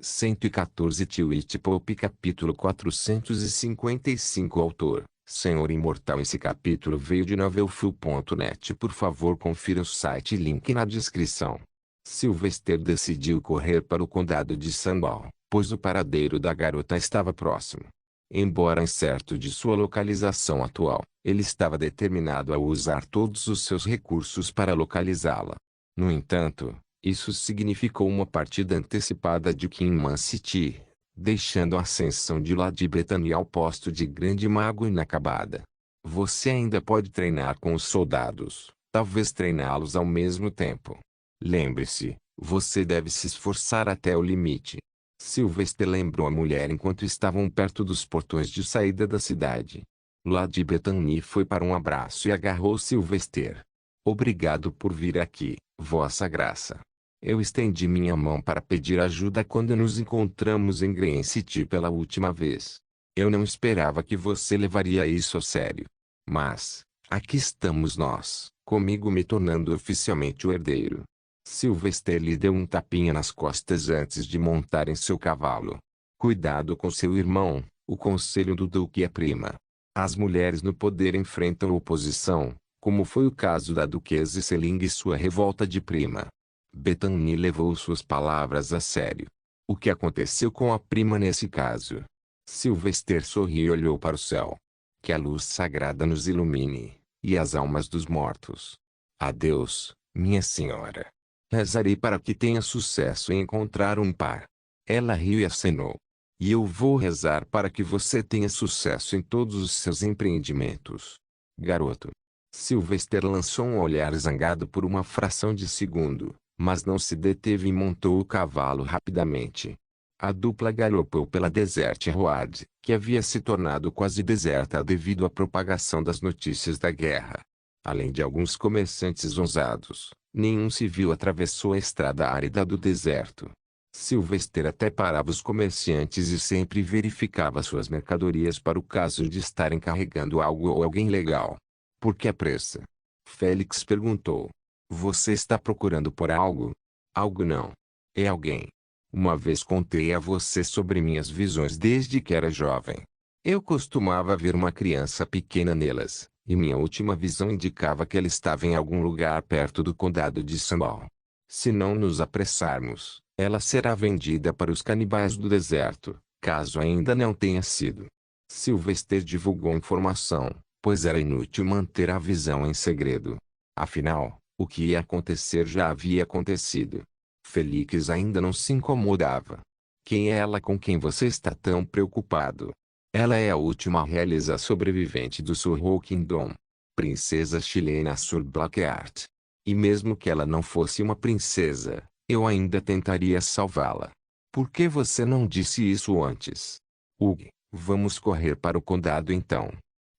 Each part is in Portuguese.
114 Twitch Pop Capítulo 455 Autor, Senhor Imortal. Esse capítulo veio de novelfull.net. Por favor, confira o site, link na descrição. Sylvester decidiu correr para o condado de Sunball, pois o paradeiro da garota estava próximo. Embora incerto de sua localização atual, ele estava determinado a usar todos os seus recursos para localizá-la. No entanto, isso significou uma partida antecipada de Kingman City, deixando a ascensão de Lady Bethany ao posto de grande mago inacabada. Você ainda pode treinar com os soldados, talvez treiná-los ao mesmo tempo. Lembre-se, você deve se esforçar até o limite. Sylvester lembrou a mulher enquanto estavam perto dos portões de saída da cidade. Lady Bethany foi para um abraço e agarrou Sylvester. Obrigado por vir aqui, Vossa Graça. Eu estendi minha mão para pedir ajuda quando nos encontramos em Green City pela última vez. Eu não esperava que você levaria isso a sério. Mas, aqui estamos nós, comigo me tornando oficialmente o herdeiro. Sylvester lhe deu um tapinha nas costas antes de montar em seu cavalo. Cuidado com seu irmão, o conselho do Duque e a prima. As mulheres no poder enfrentam oposição, como foi o caso da Duquesa Selling e sua revolta de prima. Bethany levou suas palavras a sério. O que aconteceu com a prima nesse caso? Sylvester sorriu e olhou para o céu. Que a luz sagrada nos ilumine, e as almas dos mortos. Adeus, minha senhora. Rezarei para que tenha sucesso em encontrar um par. Ela riu e acenou. E eu vou rezar para que você tenha sucesso em todos os seus empreendimentos. Garoto. Sylvester lançou um olhar zangado por uma fração de segundo, mas não se deteve e montou o cavalo rapidamente. A dupla galopou pela Desert Road, que havia se tornado quase deserta devido à propagação das notícias da guerra. Além de alguns comerciantes ousados, nenhum civil atravessou a estrada árida do deserto. Sylvester até parava os comerciantes e sempre verificava suas mercadorias para o caso de estarem carregando algo ou alguém legal. Por que a pressa? Félix perguntou. Você está procurando por algo? Algo não. É alguém. Uma vez contei a você sobre minhas visões desde que era jovem. Eu costumava ver uma criança pequena nelas, e minha última visão indicava que ela estava em algum lugar perto do condado de Sunball. Se não nos apressarmos, ela será vendida para os canibais do deserto, caso ainda não tenha sido. Sylvester divulgou a informação, pois era inútil manter a visão em segredo. Afinal, o que ia acontecer já havia acontecido. Félix ainda não se incomodava. Quem é ela com quem você está tão preocupado? Ela é a última realeza sobrevivente do Surrey Kingdom. Princesa chilena Sur Blackheart. E mesmo que ela não fosse uma princesa, eu ainda tentaria salvá-la. Por que você não disse isso antes? Hugh, vamos correr para o condado então.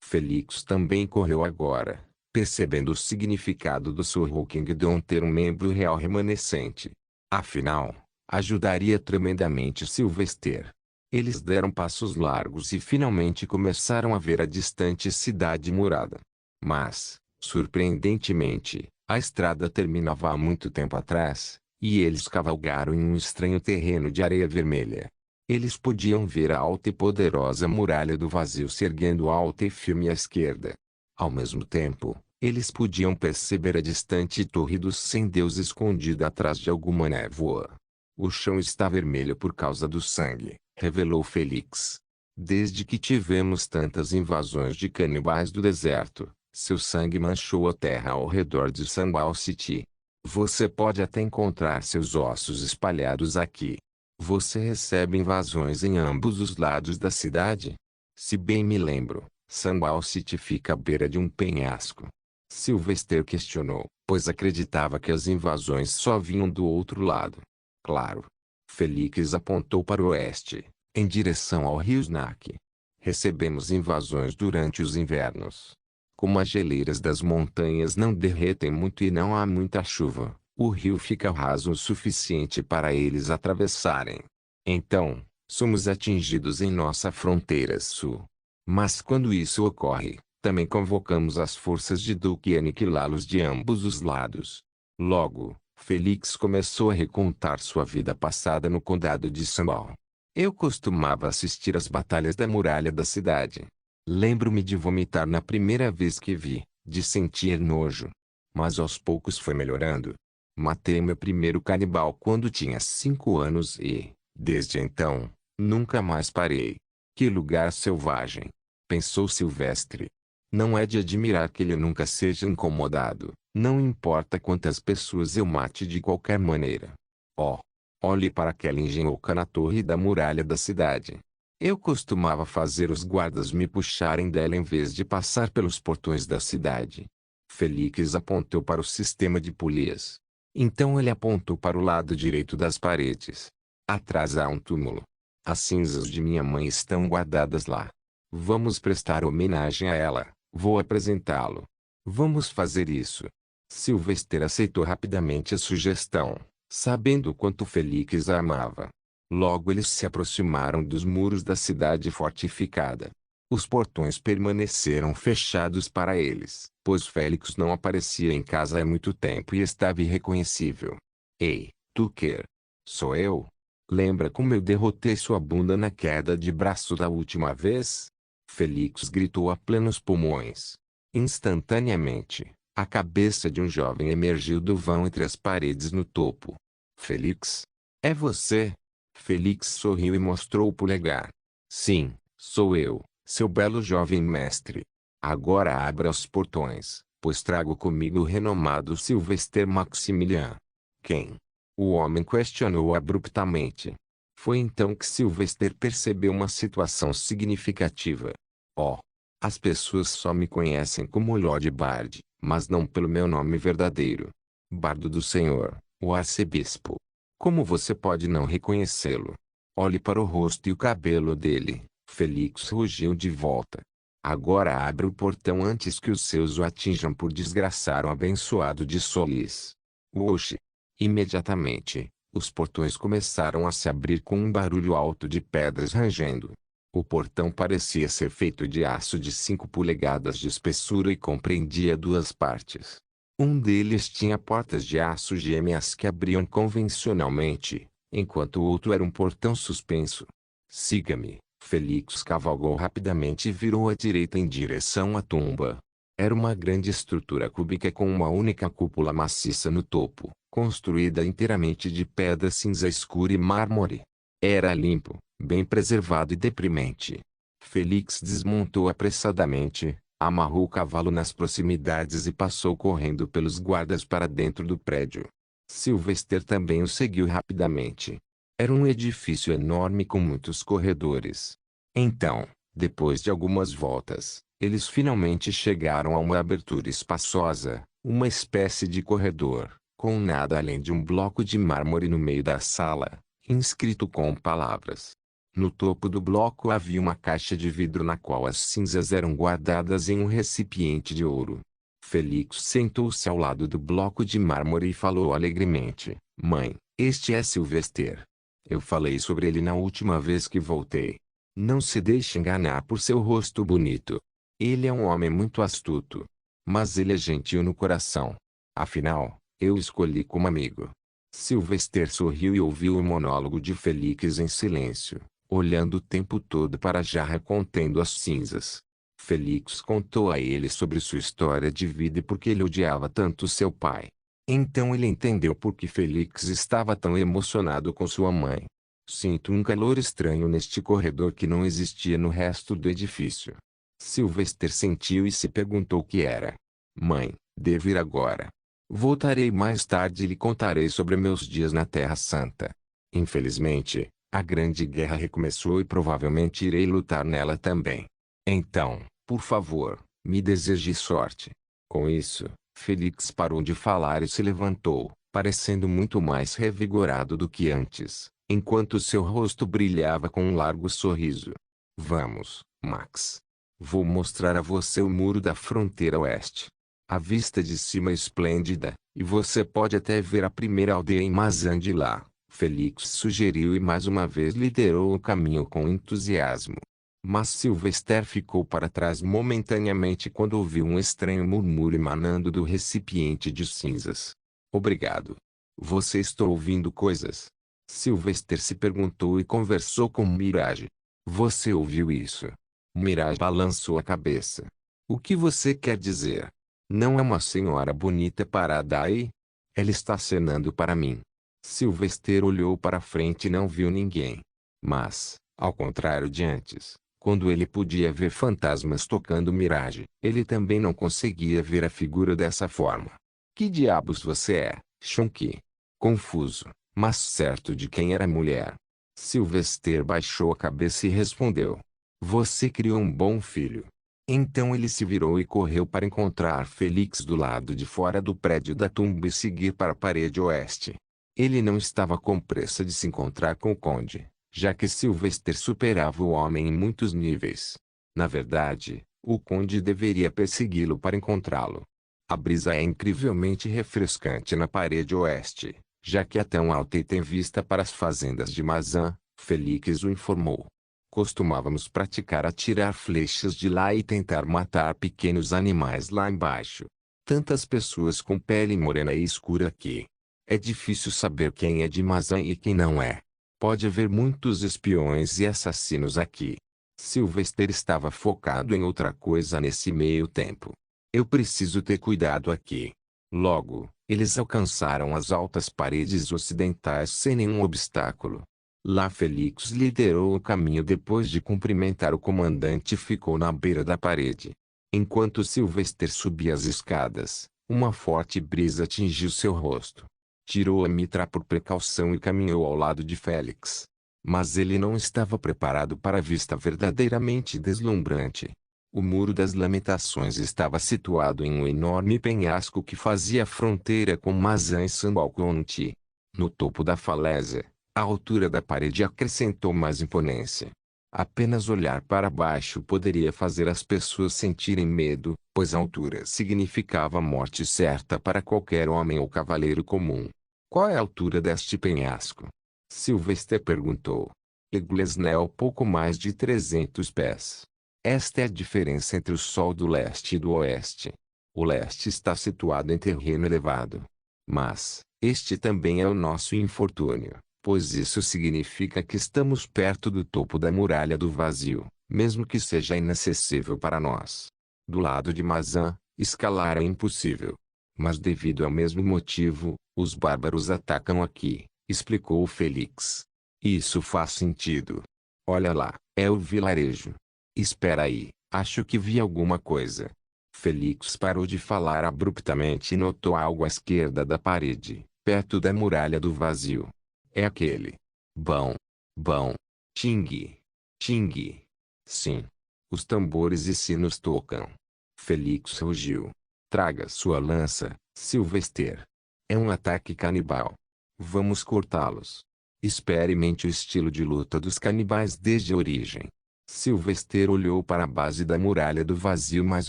Félix também correu agora, percebendo o significado do Surrey Kingdom ter um membro real remanescente. Afinal, ajudaria tremendamente Sylvester. Eles deram passos largos e finalmente começaram a ver a distante cidade murada. Mas, surpreendentemente, a estrada terminava há muito tempo atrás, e eles cavalgaram em um estranho terreno de areia vermelha. Eles podiam ver a alta e poderosa muralha do vazio se erguendo alta e firme à esquerda. Ao mesmo tempo, eles podiam perceber a distante torre dos sem-deus escondida atrás de alguma névoa. O chão está vermelho por causa do sangue, revelou Félix. Desde que tivemos tantas invasões de canibais do deserto, seu sangue manchou a terra ao redor de Sunball City. Você pode até encontrar seus ossos espalhados aqui. Você recebe invasões em ambos os lados da cidade? Se bem me lembro, Sunball City fica à beira de um penhasco. Sylvester questionou, pois acreditava que as invasões só vinham do outro lado. Claro. Félix apontou para o oeste, em direção ao rio Snack. Recebemos invasões durante os invernos. Como as geleiras das montanhas não derretem muito e não há muita chuva, o rio fica raso o suficiente para eles atravessarem. Então, somos atingidos em nossa fronteira sul. Mas quando isso ocorre, também convocamos as forças de Duque e aniquilá-los de ambos os lados. Logo, Felix começou a recontar sua vida passada no condado de Sambal. Eu costumava assistir às batalhas da muralha da cidade. Lembro-me de vomitar na primeira vez que vi, de sentir nojo. Mas aos poucos foi melhorando. Matei meu primeiro canibal quando tinha 5 anos e, desde então, nunca mais parei. Que lugar selvagem! Pensou Silvestre. Não é de admirar que ele nunca seja incomodado, não importa quantas pessoas eu mate de qualquer maneira. Oh! Olhe para aquela engenhoca na torre da muralha da cidade. Eu costumava fazer os guardas me puxarem dela em vez de passar pelos portões da cidade. Felix apontou para o sistema de polias. Então ele apontou para o lado direito das paredes. Atrás há um túmulo. As cinzas de minha mãe estão guardadas lá. Vamos prestar homenagem a ela. Vou apresentá-lo. Vamos fazer isso. Sylvester aceitou rapidamente a sugestão, sabendo o quanto Felix a amava. Logo eles se aproximaram dos muros da cidade fortificada. Os portões permaneceram fechados para eles, pois Félix não aparecia em casa há muito tempo e estava irreconhecível. Ei, Tucker! Sou eu? Lembra como eu derrotei sua bunda na queda de braço da última vez? Felix gritou a plenos pulmões. Instantaneamente, a cabeça de um jovem emergiu do vão entre as paredes no topo. Felix? É você? Felix sorriu e mostrou o polegar. Sim, sou eu, seu belo jovem mestre. Agora abra os portões, pois trago comigo o renomado Sylvester Maximilian. Quem? O homem questionou abruptamente. Foi então que Sylvester percebeu uma situação significativa. Oh! As pessoas só me conhecem como Lord Bard, mas não pelo meu nome verdadeiro. Bardo do Senhor, o arcebispo. Como você pode não reconhecê-lo? Olhe para o rosto e o cabelo dele. Felix rugiu de volta. Agora abra o portão antes que os seus o atinjam por desgraçar o abençoado de Solis. Oxe! Imediatamente, os portões começaram a se abrir com um barulho alto de pedras rangendo. O portão parecia ser feito de aço de 5 polegadas de espessura e compreendia 2 partes. Um deles tinha portas de aço gêmeas que abriam convencionalmente, enquanto o outro era um portão suspenso. Siga-me. Felix cavalgou rapidamente e virou à direita em direção à tumba. Era uma grande estrutura cúbica com uma única cúpula maciça no topo, construída inteiramente de pedra cinza escura e mármore. Era limpo, bem preservado e deprimente. Felix desmontou apressadamente, amarrou o cavalo nas proximidades e passou correndo pelos guardas para dentro do prédio. Sylvester também o seguiu rapidamente. Era um edifício enorme com muitos corredores. Então, depois de algumas voltas, eles finalmente chegaram a uma abertura espaçosa, uma espécie de corredor, com nada além de um bloco de mármore no meio da sala, inscrito com palavras. No topo do bloco havia uma caixa de vidro na qual as cinzas eram guardadas em um recipiente de ouro. Felix sentou-se ao lado do bloco de mármore e falou alegremente: Mãe, este é Sylvester. Eu falei sobre ele na última vez que voltei. Não se deixe enganar por seu rosto bonito. Ele é um homem muito astuto. Mas ele é gentil no coração. Afinal, eu o escolhi como amigo. Sylvester sorriu e ouviu o monólogo de Felix em silêncio, olhando o tempo todo para a jarra contendo as cinzas. Felix contou a ele sobre sua história de vida e por que ele odiava tanto seu pai. Então ele entendeu por que Felix estava tão emocionado com sua mãe. Sinto um calor estranho neste corredor que não existia no resto do edifício. Sylvester sentiu e se perguntou o que era. Mãe, devo ir agora. Voltarei mais tarde e lhe contarei sobre meus dias na Terra Santa. Infelizmente, a Grande Guerra recomeçou e provavelmente irei lutar nela também. Então, por favor, me deseje sorte. Com isso, Felix parou de falar e se levantou, parecendo muito mais revigorado do que antes, enquanto seu rosto brilhava com um largo sorriso. Vamos, Max. Vou mostrar a você o muro da fronteira oeste. A vista de cima é esplêndida, e você pode até ver a primeira aldeia em Mazan de lá, Felix sugeriu e mais uma vez liderou o caminho com entusiasmo. Mas Sylvester ficou para trás momentaneamente quando ouviu um estranho murmúrio emanando do recipiente de cinzas. Obrigado. Você está ouvindo coisas? Sylvester se perguntou e conversou com Mirage. Você ouviu isso? Mirage balançou a cabeça. O que você quer dizer? Não é uma senhora bonita parada aí? Ela está acenando para mim. Sylvester olhou para frente e não viu ninguém. Mas, ao contrário de antes, quando ele podia ver fantasmas tocando Mirage, ele também não conseguia ver a figura dessa forma. Que diabos você é, Shunki? Confuso, mas certo de quem era a mulher. Sylvester baixou a cabeça e respondeu. Você criou um bom filho. Então ele se virou e correu para encontrar Felix do lado de fora do prédio da tumba e seguir para a parede oeste. Ele não estava com pressa de se encontrar com o conde, já que Sylvester superava o homem em muitos níveis. Na verdade, o conde deveria persegui-lo para encontrá-lo. A brisa é incrivelmente refrescante na parede oeste, já que é tão alta e tem vista para as fazendas de Mazan, Felix o informou. Costumávamos praticar atirar flechas de lá e tentar matar pequenos animais lá embaixo. Tantas pessoas com pele morena e escura aqui. É difícil saber quem é de Mazan e quem não é. Pode haver muitos espiões e assassinos aqui. Sylvester estava focado em outra coisa nesse meio tempo. Eu preciso ter cuidado aqui. Logo, eles alcançaram as altas paredes ocidentais sem nenhum obstáculo. Lá Felix liderou o caminho depois de cumprimentar o comandante e ficou na beira da parede. Enquanto Sylvester subia as escadas, uma forte brisa atingiu seu rosto. Tirou a mitra por precaução e caminhou ao lado de Felix. Mas ele não estava preparado para a vista verdadeiramente deslumbrante. O Muro das Lamentações estava situado em um enorme penhasco que fazia fronteira com Mazan e Sambalconti. No topo da falésia, a altura da parede acrescentou mais imponência. Apenas olhar para baixo poderia fazer as pessoas sentirem medo, pois a altura significava morte certa para qualquer homem ou cavaleiro comum. Qual é a altura deste penhasco? Sylvester perguntou. Eglesnel pouco mais de 300 pés. Esta é a diferença entre o sol do leste e do oeste. O leste está situado em terreno elevado. Mas, este também é o nosso infortúnio, pois isso significa que estamos perto do topo da muralha do vazio, mesmo que seja inacessível para nós. Do lado de Mazan, escalar é impossível. Mas devido ao mesmo motivo, os bárbaros atacam aqui, explicou Felix. Isso faz sentido. Olha lá, é o vilarejo. Espera aí, acho que vi alguma coisa. Felix parou de falar abruptamente e notou algo à esquerda da parede, perto da muralha do vazio. É aquele. Bom. Bom. Ting. Ting. Sim. Os tambores e sinos tocam. Felix rugiu. Traga sua lança, Sylvester. É um ataque canibal. Vamos cortá-los. Experimente o estilo de luta dos canibais desde a origem. Sylvester olhou para a base da muralha do vazio mais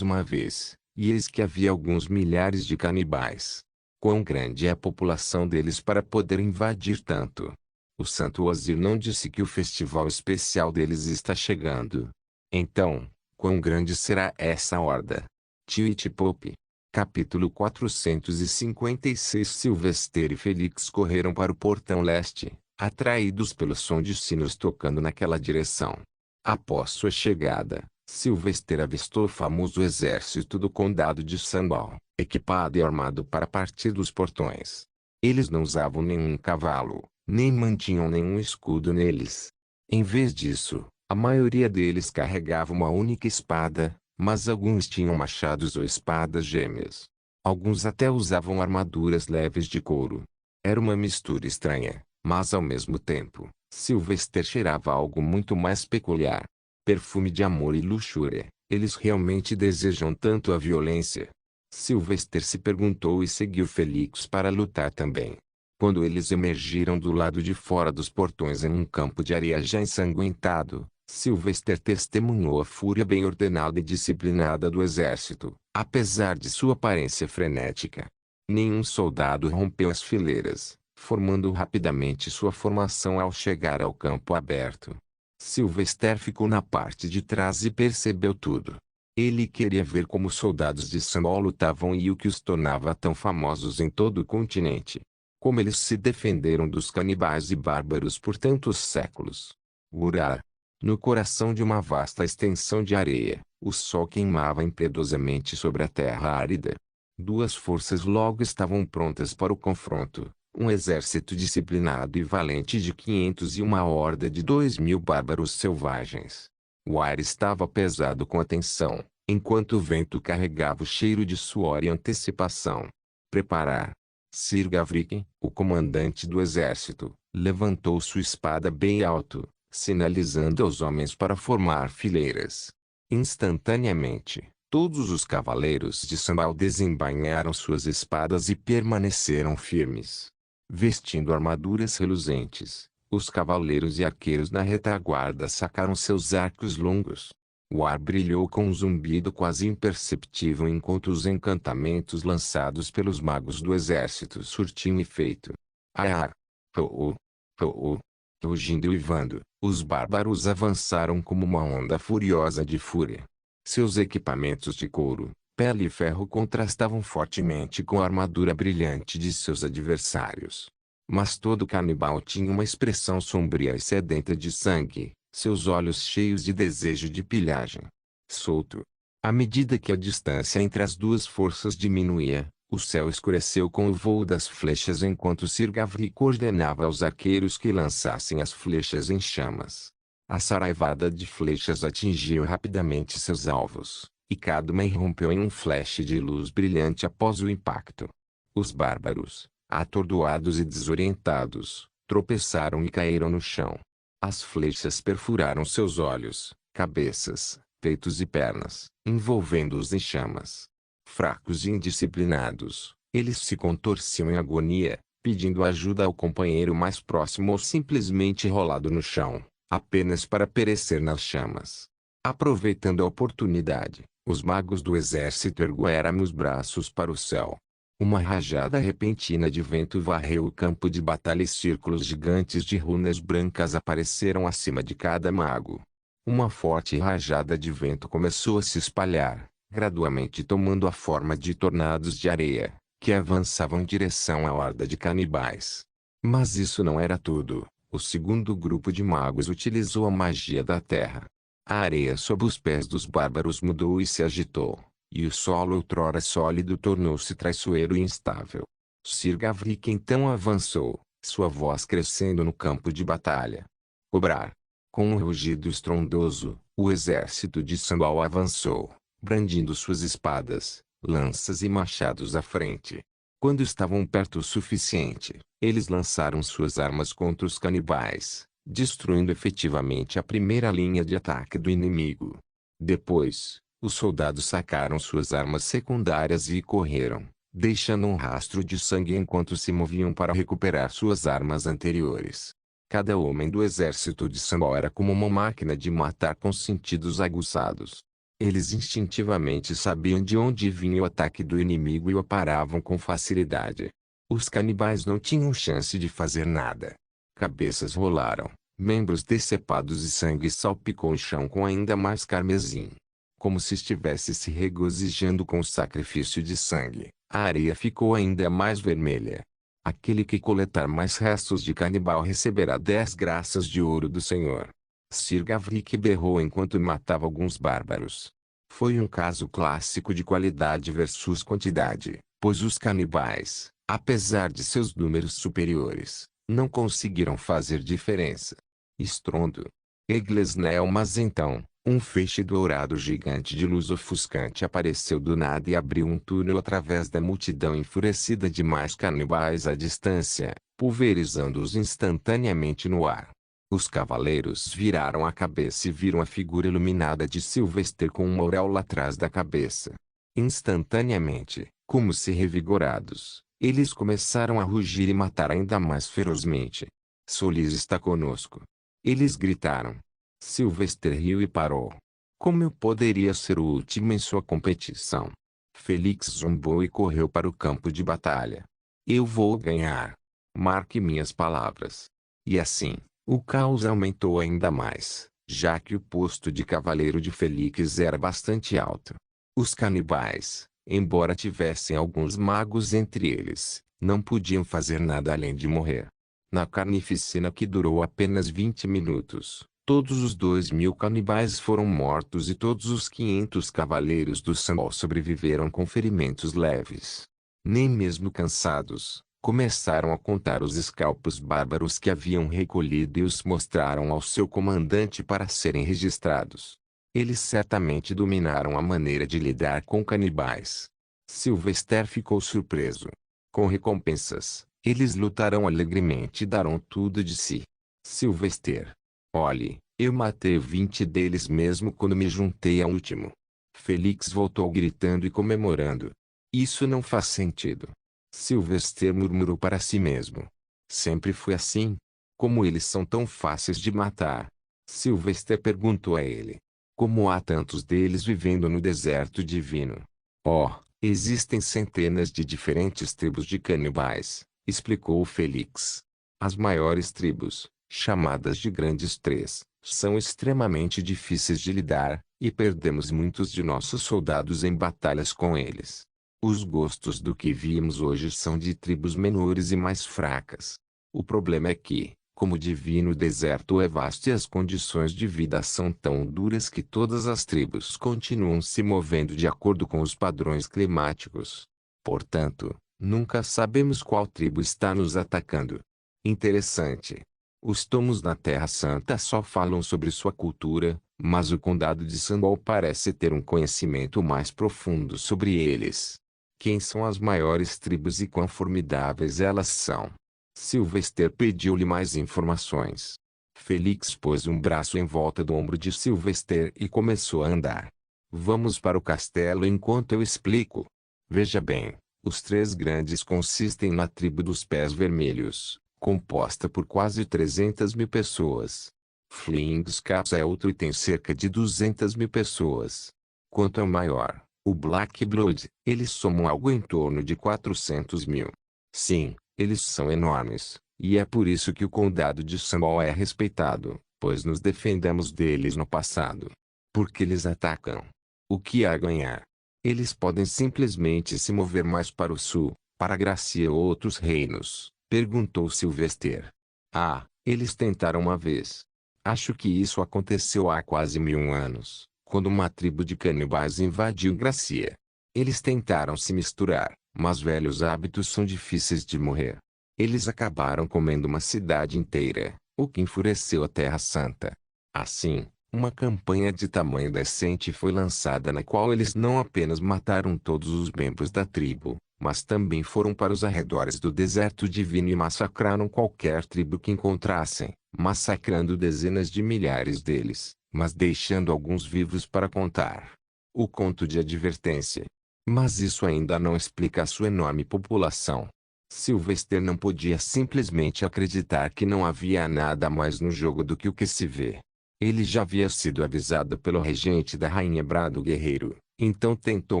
uma vez, e eis que havia alguns milhares de canibais. Quão grande é a população deles para poder invadir tanto? O Santo Ozir não disse que o festival especial deles está chegando. Então, quão grande será essa horda? Tio-Itipop. Capítulo 456. Sylvester e Felix correram para o portão leste, atraídos pelo som de sinos tocando naquela direção. Após sua chegada, Sylvester avistou o famoso exército do condado de Sambal, equipado e armado para partir dos portões. Eles não usavam nenhum cavalo, nem mantinham nenhum escudo neles. Em vez disso, a maioria deles carregava uma única espada, mas alguns tinham machados ou espadas gêmeas. Alguns até usavam armaduras leves de couro. Era uma mistura estranha, mas ao mesmo tempo, Sylvester cheirava algo muito mais peculiar. Perfume de amor e luxúria. Eles realmente desejam tanto a violência? Sylvester se perguntou e seguiu Felix para lutar também. Quando eles emergiram do lado de fora dos portões em um campo de areia já ensanguentado, Sylvester testemunhou a fúria bem ordenada e disciplinada do exército, apesar de sua aparência frenética. Nenhum soldado rompeu as fileiras, formando rapidamente sua formação ao chegar ao campo aberto. Sylvester ficou na parte de trás e percebeu tudo. Ele queria ver como os soldados de Sambal lutavam e o que os tornava tão famosos em todo o continente. Como eles se defenderam dos canibais e bárbaros por tantos séculos. Urar. No coração de uma vasta extensão de areia, o sol queimava impiedosamente sobre a terra árida. Duas forças logo estavam prontas para o confronto. Um exército disciplinado e valente de 500 e uma horda de 2.000 bárbaros selvagens. O ar estava pesado com a tensão, enquanto o vento carregava o cheiro de suor e antecipação. Preparar. Sir Gavric, o comandante do exército, levantou sua espada bem alto, sinalizando aos homens para formar fileiras. Instantaneamente, todos os cavaleiros de Sambal desembainharam suas espadas e permaneceram firmes. Vestindo armaduras reluzentes, os cavaleiros e arqueiros na retaguarda sacaram seus arcos longos. O ar brilhou com um zumbido quase imperceptível enquanto os encantamentos lançados pelos magos do exército surtiam efeito. Ar! Oh! Oh! Rugindo e uivando, os bárbaros avançaram como uma onda furiosa de fúria. Seus equipamentos de couro, pele e ferro contrastavam fortemente com a armadura brilhante de seus adversários. Mas todo canibal tinha uma expressão sombria e sedenta de sangue, seus olhos cheios de desejo de pilhagem. Solto. À medida que a distância entre as duas forças diminuía, o céu escureceu com o voo das flechas enquanto Sir Gavric ordenava aos arqueiros que lançassem as flechas em chamas. A saraivada de flechas atingiu rapidamente seus alvos, e cada uma irrompeu em um flash de luz brilhante após o impacto. Os bárbaros, atordoados e desorientados, tropeçaram e caíram no chão. As flechas perfuraram seus olhos, cabeças, peitos e pernas, envolvendo-os em chamas. Fracos e indisciplinados, eles se contorciam em agonia, pedindo ajuda ao companheiro mais próximo ou simplesmente rolado no chão, apenas para perecer nas chamas. Aproveitando a oportunidade, os magos do exército ergueram os braços para o céu. Uma rajada repentina de vento varreu o campo de batalha e círculos gigantes de runas brancas apareceram acima de cada mago. Uma forte rajada de vento começou a se espalhar, gradualmente tomando a forma de tornados de areia, que avançavam em direção à horda de canibais. Mas isso não era tudo. O segundo grupo de magos utilizou a magia da terra. A areia sob os pés dos bárbaros mudou e se agitou, e o solo outrora sólido tornou-se traiçoeiro e instável. Sir Gavric então avançou, sua voz crescendo no campo de batalha. Cobrar. Com um rugido estrondoso, o exército de Sambal avançou, brandindo suas espadas, lanças e machados à frente. Quando estavam perto o suficiente, eles lançaram suas armas contra os canibais, destruindo efetivamente a primeira linha de ataque do inimigo. Depois, os soldados sacaram suas armas secundárias e correram, deixando um rastro de sangue enquanto se moviam para recuperar suas armas anteriores. Cada homem do exército de Sambal era como uma máquina de matar com sentidos aguçados. Eles instintivamente sabiam de onde vinha o ataque do inimigo e o paravam com facilidade. Os canibais não tinham chance de fazer nada. Cabeças rolaram, membros decepados e sangue salpicou o chão com ainda mais carmesim. Como se estivesse se regozijando com o sacrifício de sangue, a areia ficou ainda mais vermelha. Aquele que coletar mais restos de canibal receberá 10 graças de ouro do Senhor. Sir Gavric berrou enquanto matava alguns bárbaros. Foi um caso clássico de qualidade versus quantidade, pois os canibais, apesar de seus números superiores, não conseguiram fazer diferença. Estrondo. Eglesnel. Mas então, um feixe dourado gigante de luz ofuscante apareceu do nada e abriu um túnel através da multidão enfurecida de mais canibais à distância, pulverizando-os instantaneamente no ar. Os cavaleiros viraram a cabeça e viram a figura iluminada de Sylvester com uma auréola atrás da cabeça. Instantaneamente, como se revigorados, eles começaram a rugir e matar ainda mais ferozmente. Solis está conosco. Eles gritaram. Sylvester riu e parou. Como eu poderia ser o último em sua competição? Felix zombou e correu para o campo de batalha. Eu vou ganhar. Marque minhas palavras. E assim, o caos aumentou ainda mais, já que o posto de cavaleiro de Felix era bastante alto. Os canibais, embora tivessem alguns magos entre eles, Não podiam fazer nada além de morrer. Na carnificina que durou apenas 20 minutos, todos os 2.000 canibais foram mortos e todos os 500 cavaleiros do Sambal sobreviveram com ferimentos leves. Nem mesmo cansados, começaram a contar os escalpos bárbaros que haviam recolhido e os mostraram ao seu comandante para serem registrados. Eles certamente dominaram a maneira de lidar com canibais. Sylvester ficou surpreso. Com recompensas, eles lutarão alegremente e darão tudo de si. Sylvester. Olhe, eu matei 20 deles mesmo quando me juntei ao último. Felix voltou gritando e comemorando. Isso não faz sentido. Sylvester murmurou para si mesmo. Sempre foi assim? Como eles são tão fáceis de matar? Sylvester perguntou a ele. Como há tantos deles vivendo no deserto divino? Oh, existem centenas de diferentes tribos de canibais, explicou Felix. As maiores tribos, chamadas de Grandes Três, são extremamente difíceis de lidar, e perdemos muitos de nossos soldados em batalhas com eles. Os gostos do que vimos hoje são de tribos menores e mais fracas. O problema é que, como o divino deserto é vasto e as condições de vida são tão duras que todas as tribos continuam se movendo de acordo com os padrões climáticos. Portanto, nunca sabemos qual tribo está nos atacando. Interessante. Os tomos na Terra Santa só falam sobre sua cultura, mas o condado de Sambal parece ter um conhecimento mais profundo sobre eles. Quem são as maiores tribos e quão formidáveis elas são? Sylvester pediu-lhe mais informações. Felix pôs um braço em volta do ombro de Sylvester e começou a andar. Vamos para o castelo enquanto eu explico. Veja bem, os três grandes consistem na tribo dos Pés Vermelhos, composta por quase 300.000 pessoas. Flingscap é outro e tem cerca de 200.000 pessoas. Quanto ao maior, o Black Blood, eles somam algo em torno de 400.000. Sim, eles são enormes, e é por isso que o condado de Sambal é respeitado, pois nos defendemos deles no passado. Porque eles atacam. O que há a ganhar? Eles podem simplesmente se mover mais para o sul, para Gracia ou outros reinos, perguntou Sylvester. Ah, eles tentaram uma vez. Acho que isso aconteceu há quase 1.000 anos, quando uma tribo de canibais invadiu Gracia. Eles tentaram se misturar, mas velhos hábitos são difíceis de morrer. Eles acabaram comendo uma cidade inteira, o que enfureceu a Terra Santa. Assim, uma campanha de tamanho decente foi lançada na qual eles não apenas mataram todos os membros da tribo, mas também foram para os arredores do deserto divino e massacraram qualquer tribo que encontrassem, massacrando dezenas de milhares deles, mas deixando alguns vivos para contar. O conto de advertência. Mas isso ainda não explica a sua enorme população. Sylvester não podia simplesmente acreditar que não havia nada mais no jogo do que o que se vê. Ele já havia sido avisado pelo regente da Rainha Brado Guerreiro, então tentou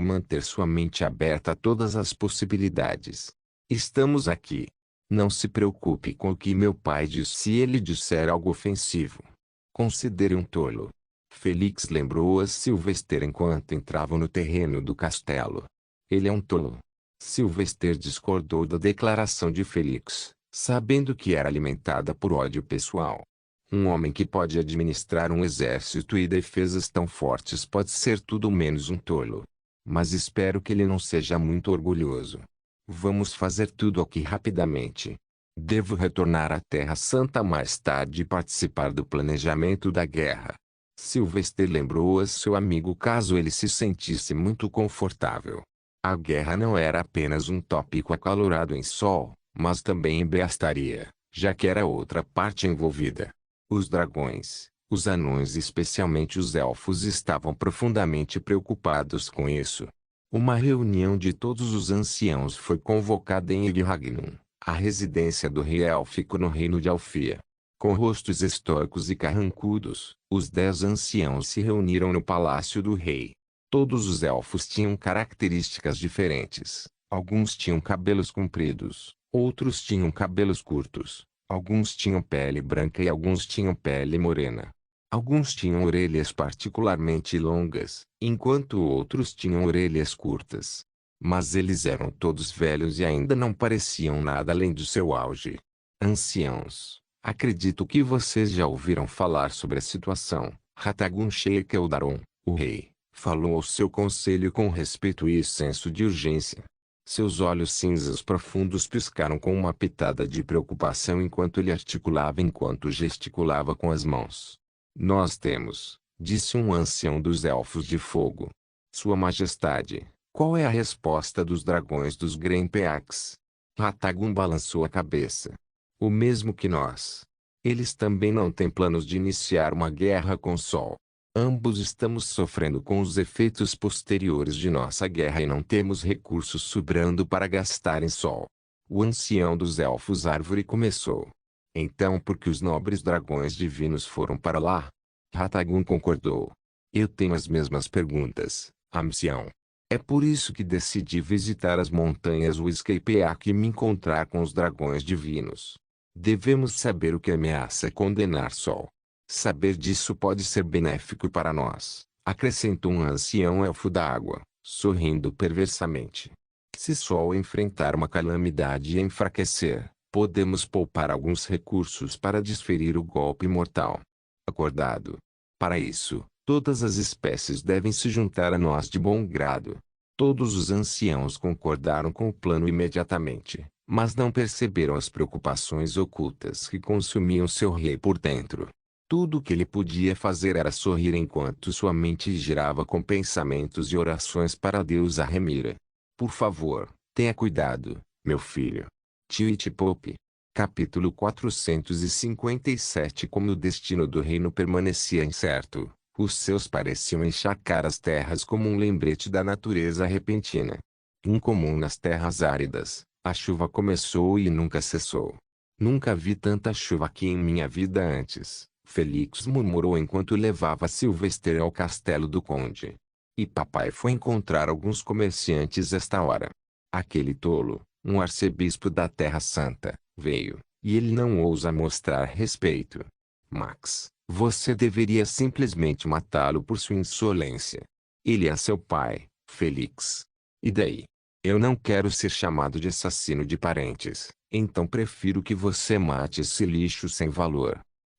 manter sua mente aberta a todas as possibilidades. Estamos aqui. Não se preocupe com o que meu pai diz se ele disser algo ofensivo. Considere um tolo. Felix lembrou a Sylvester enquanto entravam no terreno do castelo. Ele é um tolo. Sylvester discordou da declaração de Felix, sabendo que era alimentada por ódio pessoal. Um homem que pode administrar um exército e defesas tão fortes pode ser tudo menos um tolo. Mas espero que ele não seja muito orgulhoso. Vamos fazer tudo aqui rapidamente. Devo retornar à Terra Santa mais tarde e participar do planejamento da guerra. Sylvester lembrou a seu amigo caso ele se sentisse muito confortável. A guerra não era apenas um tópico acalorado em Sol, mas também em Beastaria, já que era outra parte envolvida. Os dragões, os anões e especialmente os elfos estavam profundamente preocupados com isso. Uma reunião de todos os anciãos foi convocada em Yggdragnum, a residência do rei élfico no reino de Alfia. Com rostos estoicos e carrancudos, os 10 anciãos se reuniram no palácio do rei. Todos os elfos tinham características diferentes. Alguns tinham cabelos compridos, outros tinham cabelos curtos, alguns tinham pele branca e alguns tinham pele morena. Alguns tinham orelhas particularmente longas, enquanto outros tinham orelhas curtas. Mas eles eram todos velhos e ainda não pareciam nada além do seu auge. Anciãos, acredito que vocês já ouviram falar sobre a situação. Ratagun Sheik Eldaron, o rei, falou ao seu conselho com respeito e senso de urgência. Seus olhos cinzas profundos piscaram com uma pitada de preocupação enquanto ele articulava enquanto gesticulava com as mãos. Nós temos, disse um ancião dos Elfos de Fogo. Sua Majestade, qual é a resposta dos dragões dos Greenpeacs? Ratagun balançou a cabeça. O mesmo que nós. Eles também não têm planos de iniciar uma guerra com o Sol. Ambos estamos sofrendo com os efeitos posteriores de nossa guerra e não temos recursos sobrando para gastar em Sol. O ancião dos Elfos Árvore começou. Então por que os nobres dragões divinos foram para lá? Ratagun concordou. Eu tenho as mesmas perguntas, ancião. É por isso que decidi visitar as montanhas Whiskeypeak e me encontrar com os dragões divinos. Devemos saber o que ameaça condenar Sol. Saber disso pode ser benéfico para nós, acrescentou um ancião elfo da água, sorrindo perversamente. Se Sol enfrentar uma calamidade e enfraquecer, podemos poupar alguns recursos para desferir o golpe mortal. Acordado. Para isso, todas as espécies devem se juntar a nós de bom grado. Todos os anciãos concordaram com o plano imediatamente, mas não perceberam as preocupações ocultas que consumiam seu rei por dentro. Tudo o que ele podia fazer era sorrir enquanto sua mente girava com pensamentos e orações para a deusa Remira. Por favor, tenha cuidado, meu filho. Tio-Iti-Pope. Capítulo 457. Como o destino do reino permanecia incerto, os seus pareciam encharcar as terras como um lembrete da natureza repentina. Incomum nas terras áridas, a chuva começou e nunca cessou. Nunca vi tanta chuva aqui em minha vida antes, Felix murmurou enquanto levava Sylvester ao castelo do conde. E papai foi encontrar alguns comerciantes esta hora. Aquele tolo, um arcebispo da Terra Santa, veio, e ele não ousa mostrar respeito. Max, você deveria simplesmente matá-lo por sua insolência. Ele é seu pai, Felix. E daí? Eu não quero ser chamado de assassino de parentes, então prefiro que você mate esse lixo sem valor.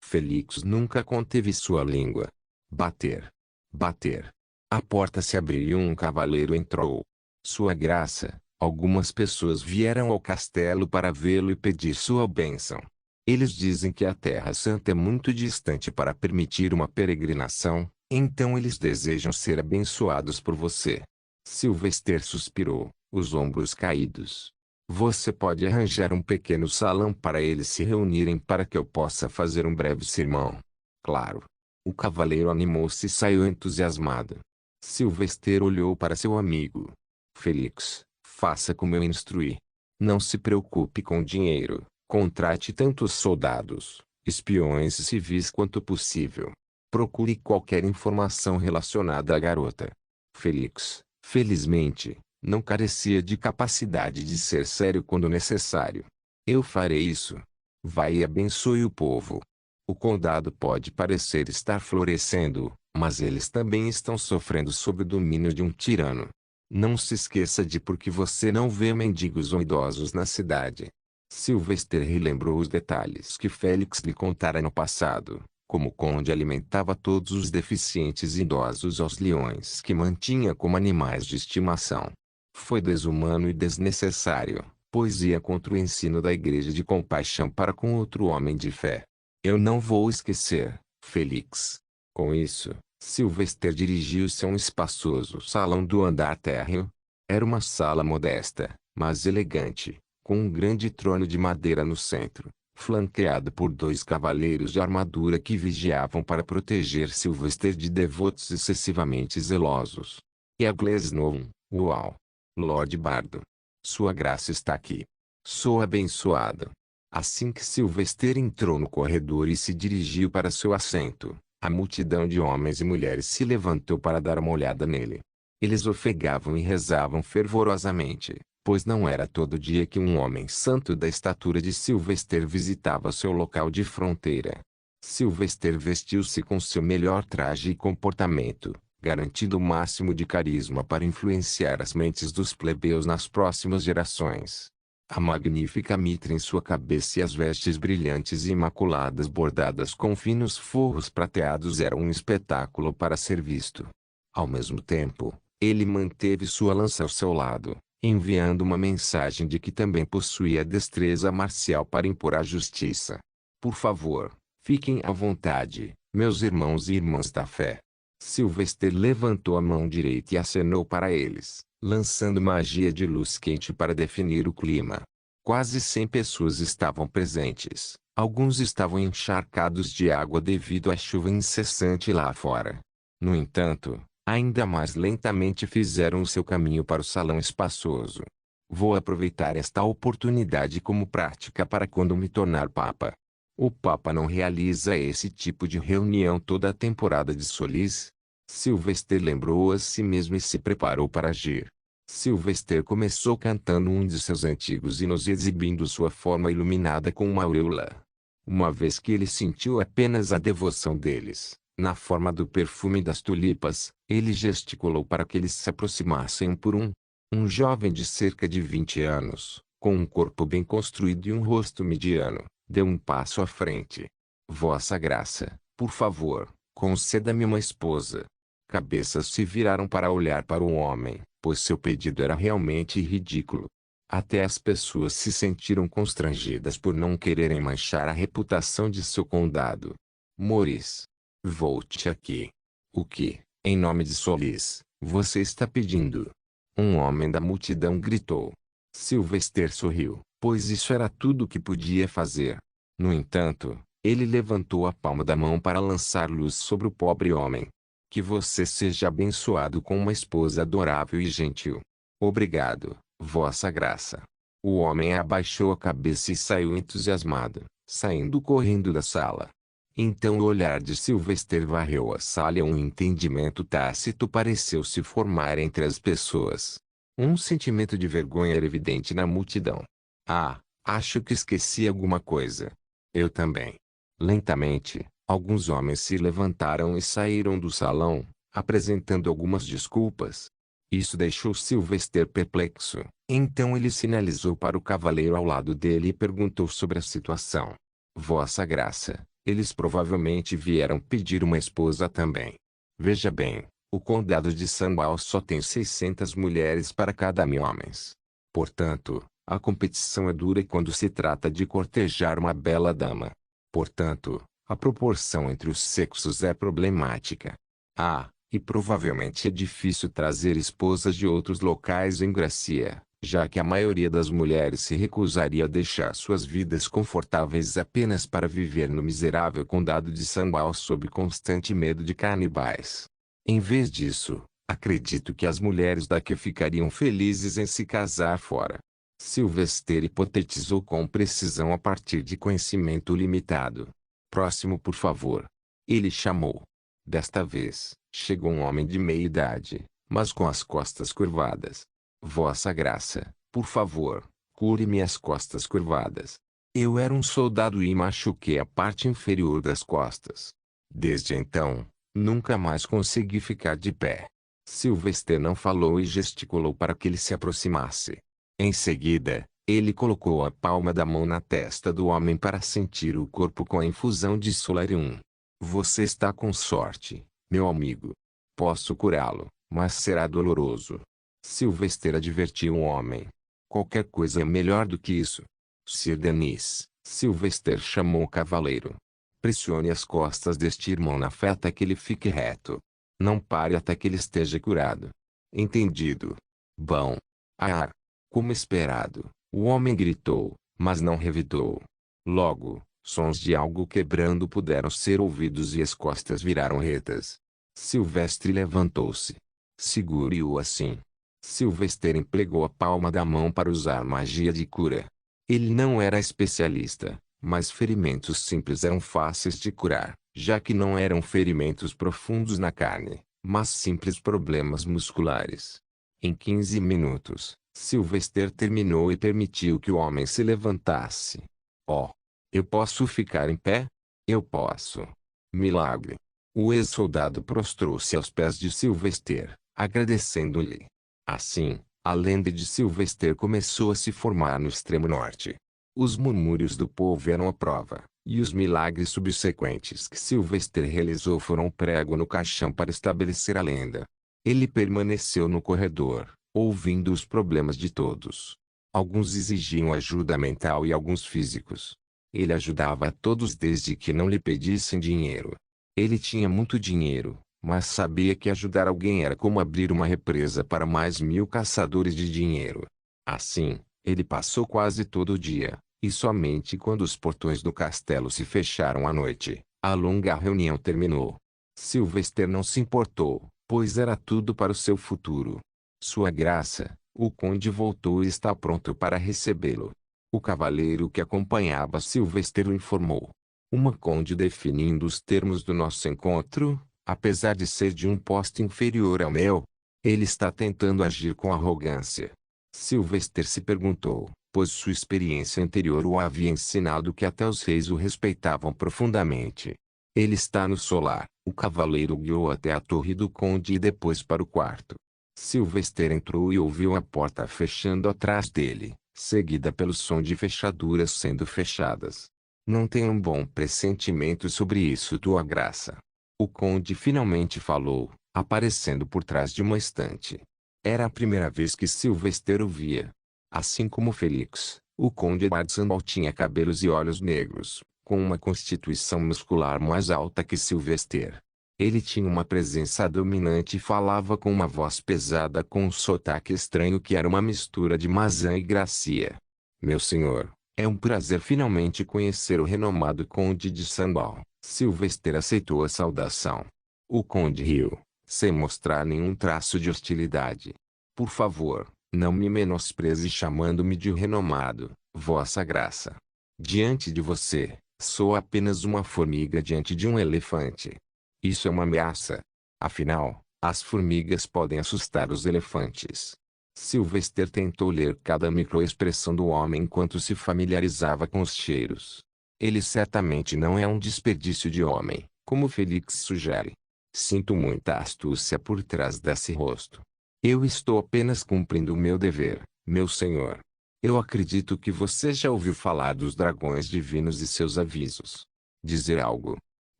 Felix nunca conteve sua língua. Bater. Bater. A porta se abriu e um cavaleiro entrou. Sua graça, algumas pessoas vieram ao castelo para vê-lo e pedir sua bênção. Eles dizem que a Terra Santa é muito distante para permitir uma peregrinação, então eles desejam ser abençoados por você. Sylvester suspirou, os ombros caídos. Você pode arranjar um pequeno salão para eles se reunirem para que eu possa fazer um breve sermão. Claro. O cavaleiro animou-se e saiu entusiasmado. Sylvester olhou para seu amigo. Felix, faça como eu instruí. Não se preocupe com dinheiro. Contrate tantos soldados, espiões e civis quanto possível. Procure qualquer informação relacionada à garota. Felix, felizmente, não carecia de capacidade de ser sério quando necessário. Eu farei isso. Vai e abençoe o povo. O condado pode parecer estar florescendo, mas eles também estão sofrendo sob o domínio de um tirano. Não se esqueça de por que você não vê mendigos ou idosos na cidade. Sylvester relembrou os detalhes que Félix lhe contara no passado, como o conde alimentava todos os deficientes idosos aos leões que mantinha como animais de estimação. Foi desumano e desnecessário, pois ia contra o ensino da Igreja de compaixão para com outro homem de fé. Eu não vou esquecer, Felix. Com isso, Sylvester dirigiu-se a um espaçoso salão do andar térreo. Era uma sala modesta, mas elegante, com um grande trono de madeira no centro, flanqueado por dois cavaleiros de armadura que vigiavam para proteger Sylvester de devotos excessivamente zelosos. E a Glesnow, uau! Lord Bardo. Sua graça está aqui. Sou abençoado. Assim que Sylvester entrou no corredor e se dirigiu para seu assento, a multidão de homens e mulheres se levantou para dar uma olhada nele. Eles ofegavam e rezavam fervorosamente, pois não era todo dia que um homem santo da estatura de Sylvester visitava seu local de fronteira. Sylvester vestiu-se com seu melhor traje e comportamento, garantindo o máximo de carisma para influenciar as mentes dos plebeus nas próximas gerações. A magnífica mitra em sua cabeça e as vestes brilhantes e imaculadas bordadas com finos forros prateados eram um espetáculo para ser visto. Ao mesmo tempo, ele manteve sua lança ao seu lado, enviando uma mensagem de que também possuía destreza marcial para impor a justiça. Por favor, fiquem à vontade, meus irmãos e irmãs da fé. Sylvester levantou a mão direita e acenou para eles, lançando magia de luz quente para definir o clima. Quase 100 pessoas estavam presentes. Alguns estavam encharcados de água devido à chuva incessante lá fora. No entanto, ainda mais lentamente fizeram o seu caminho para o salão espaçoso. Vou aproveitar esta oportunidade como prática para quando me tornar Papa. O Papa não realiza esse tipo de reunião toda a temporada de Solis? Sylvester lembrou a si mesmo e se preparou para agir. Sylvester começou cantando um de seus antigos hinos e exibindo sua forma iluminada com uma auréola. Uma vez que ele sentiu apenas a devoção deles, na forma do perfume das tulipas, ele gesticulou para que eles se aproximassem um por um. Um jovem de cerca de 20 anos, com um corpo bem construído e um rosto mediano, deu um passo à frente. Vossa Graça, por favor, conceda-me uma esposa. Cabeças se viraram para olhar para o homem, pois seu pedido era realmente ridículo. Até as pessoas se sentiram constrangidas por não quererem manchar a reputação de seu condado. Maurice, volte aqui. O que, em nome de Solis, você está pedindo? Um homem da multidão gritou. Sylvester sorriu, pois isso era tudo o que podia fazer. No entanto, ele levantou a palma da mão para lançar luz sobre o pobre homem. Que você seja abençoado com uma esposa adorável e gentil. Obrigado, Vossa Graça. O homem abaixou a cabeça e saiu entusiasmado, saindo correndo da sala. Então o olhar de Sylvester varreu a sala e um entendimento tácito pareceu se formar entre as pessoas. Um sentimento de vergonha era evidente na multidão. Ah, acho que esqueci alguma coisa. Eu também. Lentamente, alguns homens se levantaram e saíram do salão, apresentando algumas desculpas. Isso deixou Sylvester perplexo. Então ele sinalizou para o cavaleiro ao lado dele e perguntou sobre a situação. Vossa Graça, eles provavelmente vieram pedir uma esposa também. Veja bem, o condado de Sambal só tem 600 mulheres para cada 1000 homens. Portanto, a competição é dura quando se trata de cortejar uma bela dama. Portanto, a proporção entre os sexos é problemática. Ah, e provavelmente é difícil trazer esposas de outros locais em Gracia, já que a maioria das mulheres se recusaria a deixar suas vidas confortáveis apenas para viver no miserável condado de Sambal sob constante medo de canibais. Em vez disso, acredito que as mulheres daqui ficariam felizes em se casar fora. Sylvester hipotetizou com precisão a partir de conhecimento limitado. Próximo, por favor. Ele chamou. Desta vez, chegou um homem de meia idade, mas com as costas curvadas. Vossa Graça, por favor, cure-me as costas curvadas. Eu era um soldado e machuquei a parte inferior das costas. Desde então, nunca mais consegui ficar de pé. Sylvester não falou e gesticulou para que ele se aproximasse. Em seguida, ele colocou a palma da mão na testa do homem para sentir o corpo com a infusão de solarium. Você está com sorte, meu amigo. Posso curá-lo, mas será doloroso. Sylvester advertiu o homem. Qualquer coisa é melhor do que isso. Sir Denis, Sylvester chamou o cavaleiro. Pressione as costas deste irmão na fé até que ele fique reto. Não pare até que ele esteja curado. Entendido? Bom. Ah! Como esperado, o homem gritou, mas não revidou. Logo, sons de algo quebrando puderam ser ouvidos e as costas viraram retas. Sylvester levantou-se. Segure-o assim. Sylvester empregou a palma da mão para usar magia de cura. Ele não era especialista, mas ferimentos simples eram fáceis de curar, já que não eram ferimentos profundos na carne, mas simples problemas musculares. Em 15 minutos, Sylvester terminou e permitiu que o homem se levantasse. Oh! Eu posso ficar em pé? Eu posso. Milagre! O ex-soldado prostrou-se aos pés de Sylvester, agradecendo-lhe. Assim, a lenda de Sylvester começou a se formar no extremo norte. Os murmúrios do povo eram a prova, e os milagres subsequentes que Sylvester realizou foram prego no caixão para estabelecer a lenda. Ele permaneceu no corredor, ouvindo os problemas de todos. Alguns exigiam ajuda mental e alguns físicos. Ele ajudava a todos desde que não lhe pedissem dinheiro. Ele tinha muito dinheiro, mas sabia que ajudar alguém era como abrir uma represa para mais 1000 caçadores de dinheiro. Assim, ele passou quase todo o dia, e somente quando os portões do castelo se fecharam à noite, a longa reunião terminou. Sylvester não se importou, pois era tudo para o seu futuro. Sua graça, o conde voltou e está pronto para recebê-lo. O cavaleiro que acompanhava Sylvester o informou. Uma conde definindo os termos do nosso encontro, apesar de ser de um posto inferior ao meu, ele está tentando agir com arrogância. Sylvester se perguntou, pois sua experiência anterior o havia ensinado que até os reis o respeitavam profundamente. Ele está no solar. O cavaleiro guiou até a torre do conde e depois para o quarto. Sylvester entrou e ouviu a porta fechando atrás dele, seguida pelo som de fechaduras sendo fechadas. Não tenho um bom pressentimento sobre isso, tua graça. O conde finalmente falou, aparecendo por trás de uma estante. Era a primeira vez que Sylvester o via. Assim como Felix, o conde Edward Sandal tinha cabelos e olhos negros, com uma constituição muscular mais alta que Sylvester. Ele tinha uma presença dominante e falava com uma voz pesada com um sotaque estranho que era uma mistura de maçã e gracia. Meu senhor, é um prazer finalmente conhecer o renomado conde de Sandal. Sylvester aceitou a saudação. O conde riu, sem mostrar nenhum traço de hostilidade. Por favor, não me menospreze chamando-me de renomado, vossa graça. Diante de você, sou apenas uma formiga diante de um elefante. Isso é uma ameaça. Afinal, as formigas podem assustar os elefantes. Sylvester tentou ler cada microexpressão do homem enquanto se familiarizava com os cheiros. Ele certamente não é um desperdício de homem, como Felix sugere. Sinto muita astúcia por trás desse rosto. Eu estou apenas cumprindo o meu dever, meu senhor. Eu acredito que você já ouviu falar dos dragões divinos e seus avisos. Dizer algo.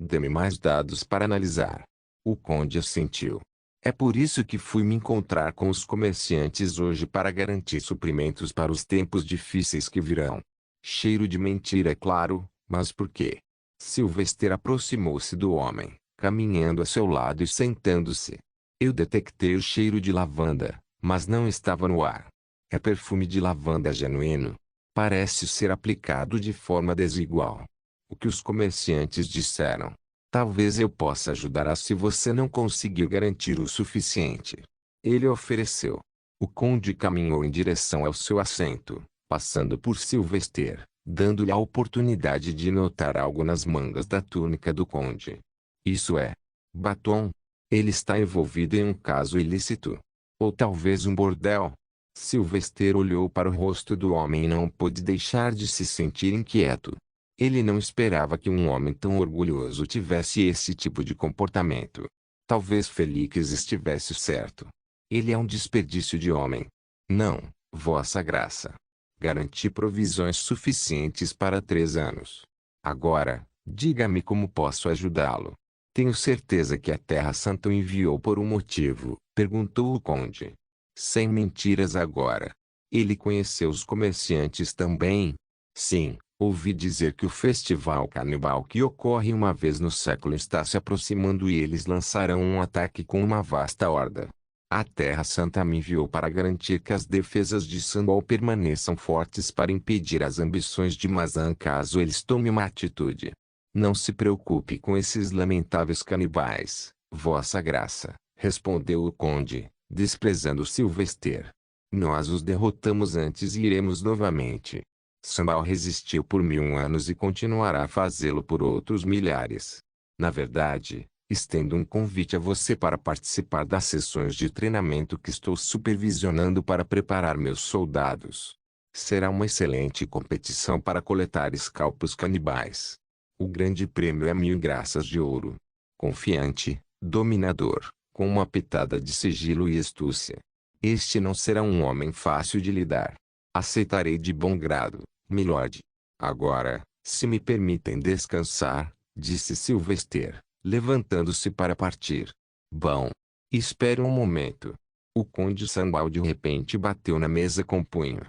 Dê-me mais dados para analisar. O conde assentiu. É por isso que fui me encontrar com os comerciantes hoje para garantir suprimentos para os tempos difíceis que virão. Cheiro de mentira, é claro, mas por quê? Sylvester aproximou-se do homem, caminhando a seu lado e sentando-se. Eu detectei o cheiro de lavanda, mas não estava no ar. É perfume de lavanda genuíno. Parece ser aplicado de forma desigual. O que os comerciantes disseram. Talvez eu possa ajudar se você não conseguir garantir o suficiente. Ele ofereceu. O conde caminhou em direção ao seu assento, passando por Sylvester, dando-lhe a oportunidade de notar algo nas mangas da túnica do conde. Isso é batom. Ele está envolvido em um caso ilícito. Ou talvez um bordel. Sylvester olhou para o rosto do homem e não pôde deixar de se sentir inquieto. Ele não esperava que um homem tão orgulhoso tivesse esse tipo de comportamento. Talvez Felix estivesse certo. Ele é um desperdício de homem. Não, vossa graça. Garanti provisões suficientes para 3 anos. Agora, diga-me como posso ajudá-lo. Tenho certeza que a Terra Santa o enviou por um motivo, perguntou o conde. Sem mentiras agora. Ele conheceu os comerciantes também? Sim. Ouvi dizer que o festival canibal que ocorre uma vez no século está se aproximando e eles lançarão um ataque com uma vasta horda. A Terra Santa me enviou para garantir que as defesas de Sandal permaneçam fortes para impedir as ambições de Mazan caso eles tomem uma atitude. Não se preocupe com esses lamentáveis canibais, vossa graça, respondeu o conde, desprezando Sylvester. Nós os derrotamos antes e iremos novamente. Sandal resistiu por 1000 anos e continuará a fazê-lo por outros milhares. Na verdade, estendo um convite a você para participar das sessões de treinamento que estou supervisionando para preparar meus soldados. Será uma excelente competição para coletar escalpos canibais. O grande prêmio é 1000 graças de ouro. confiante, dominador, com uma pitada de sigilo e astúcia. Este não será um homem fácil de lidar. Aceitarei de bom grado, milord. Agora, se me permitem descansar, disse Sylvester, levantando-se para partir. Bom. Espere um momento. O conde Sambal de repente bateu na mesa com o punho.